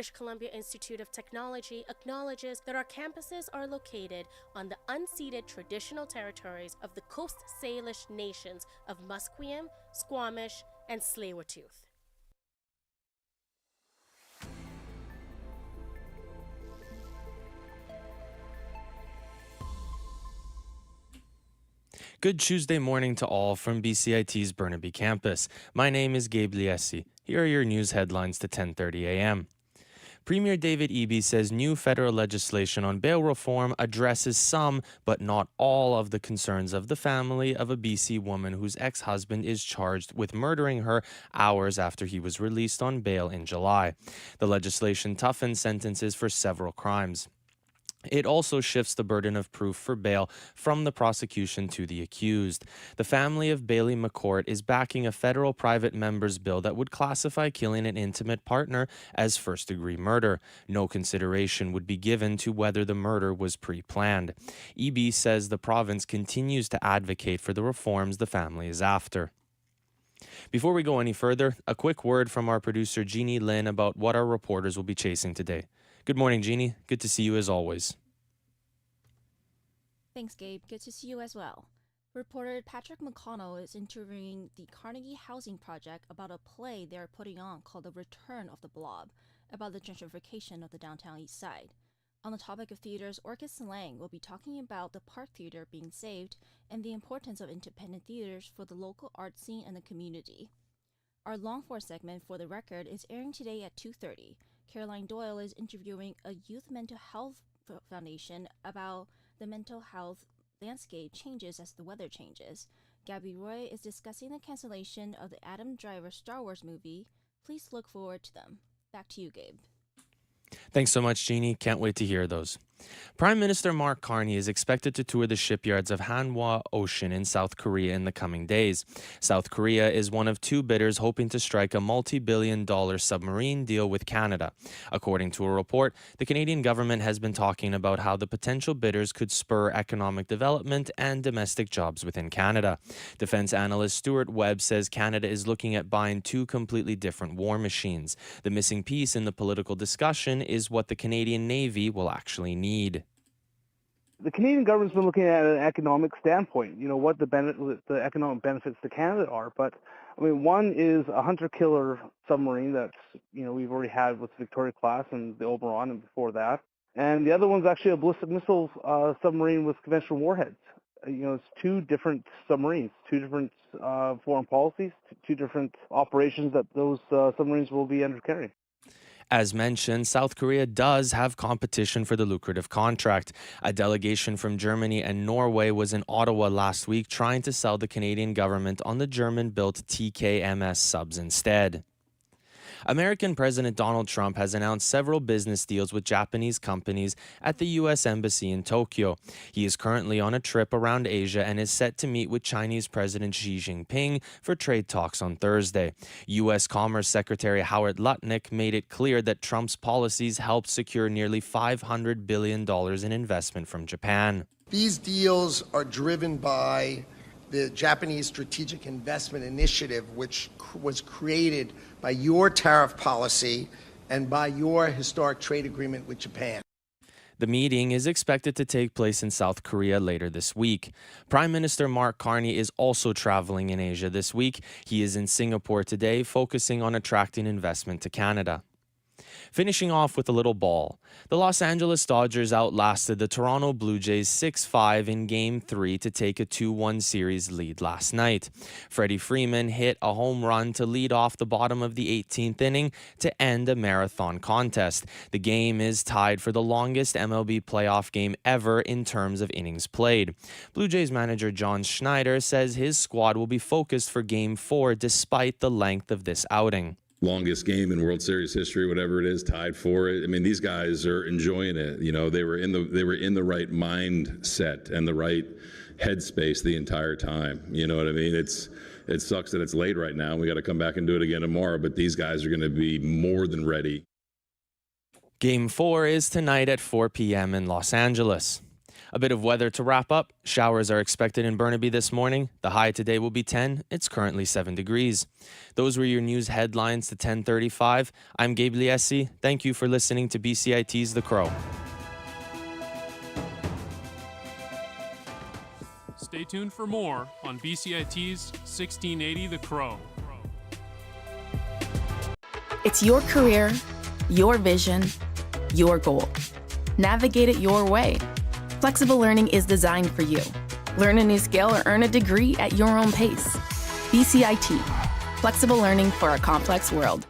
British Columbia Institute of Technology acknowledges that our campuses are located on the unceded traditional territories of the Coast Salish nations of Musqueam, Squamish, and Tsleil-Waututh. Good Tuesday morning to all from BCIT's Burnaby Campus. My name is Gabe Liesi. Here are your news headlines to 10:30 a.m. Premier David Eby says new federal legislation on bail reform addresses some, but not all, of the concerns of the family of a BC woman whose ex-husband is charged with murdering her hours after he was released on bail in July. The legislation toughens sentences for several crimes. It also shifts the burden of proof for bail from the prosecution to the accused. The family of Bailey McCourt is backing a federal private member's bill that would classify killing an intimate partner as first-degree murder. No consideration would be given to whether the murder was pre-planned. Eby says the province continues to advocate for the reforms the family is after. Before we go any further, a quick word from our producer Jeannie Lynn about what our reporters will be chasing today. Good morning, Jeannie. Good to see you as always. Thanks, Gabe. Good to see you as well. Reporter Patrick McConnell is interviewing the Carnegie Housing Project about a play they're putting on called The Return of the Blob, about the gentrification of the downtown east side. On the topic of theaters, Orchid Lang will be talking about the Park Theater being saved and the importance of independent theaters for the local art scene and the community. Our Long Form segment, For the Record, is airing today at 2:30. Caroline Doyle is interviewing a youth mental health foundation about the mental health landscape changes as the weather changes. Gabby Roy is discussing the cancellation of the Adam Driver Star Wars movie. Please look forward to them. Back to you, Gabe. Thanks so much, Jeannie. Can't wait to hear those. Prime Minister Mark Carney is expected to tour the shipyards of Hanwha Ocean in South Korea in the coming days. South Korea is one of two bidders hoping to strike a multi-billion-dollar submarine deal with Canada. According to a report, the Canadian government has been talking about how the potential bidders could spur economic development and domestic jobs within Canada. Defense analyst Stuart Webb says Canada is looking at buying two completely different war machines. The missing piece in the political discussion is what the Canadian Navy will actually need. The Canadian government's been looking at an economic standpoint, what the economic benefits to Canada are. But, one is a hunter-killer submarine that's, we've already had with the Victoria class and the Oberon and before that. And the other one's actually a ballistic missile submarine with conventional warheads. It's two different submarines, two different foreign policies, two different operations that those submarines will be undercarrying. As mentioned, South Korea does have competition for the lucrative contract. A delegation from Germany and Norway was in Ottawa last week trying to sell the Canadian government on the German-built TKMS subs instead. American President Donald Trump has announced several business deals with Japanese companies at the U.S. Embassy in Tokyo. He is currently on a trip around Asia and is set to meet with Chinese President Xi Jinping for trade talks on Thursday. U.S. Commerce Secretary Howard Lutnick made it clear that Trump's policies helped secure nearly $500 billion in investment from Japan. These deals are driven by the Japanese Strategic Investment Initiative, which was created by your tariff policy and by your historic trade agreement with Japan. The meeting is expected to take place in South Korea later this week. Prime Minister Mark Carney is also traveling in Asia this week. He is in Singapore today, focusing on attracting investment to Canada. Finishing off with a little ball. The Los Angeles Dodgers outlasted the Toronto Blue Jays 6-5 in Game 3 to take a 2-1 series lead last night. Freddie Freeman hit a home run to lead off the bottom of the 18th inning to end a marathon contest. The game is tied for the longest MLB playoff game ever in terms of innings played. Blue Jays manager John Schneider says his squad will be focused for Game 4 despite the length of this outing. Longest game in World Series history, whatever it is, tied for it. These guys are enjoying it. They were in the right mindset and the right headspace the entire time. You know what I mean? It sucks that it's late right now. We got to come back and do it again tomorrow, but these guys are going to be more than ready. Game 4 is tonight at 4 p.m. in Los Angeles. A bit of weather to wrap up. Showers are expected in Burnaby this morning. The high today will be 10. It's currently 7 degrees. Those were your news headlines to 10:35. I'm Gabe Liesi. Thank you for listening to BCIT's The Crow. Stay tuned for more on BCIT's 1680 The Crow. It's your career, your vision, your goal. Navigate it your way. Flexible learning is designed for you. Learn a new skill or earn a degree at your own pace. BCIT, flexible learning for a complex world.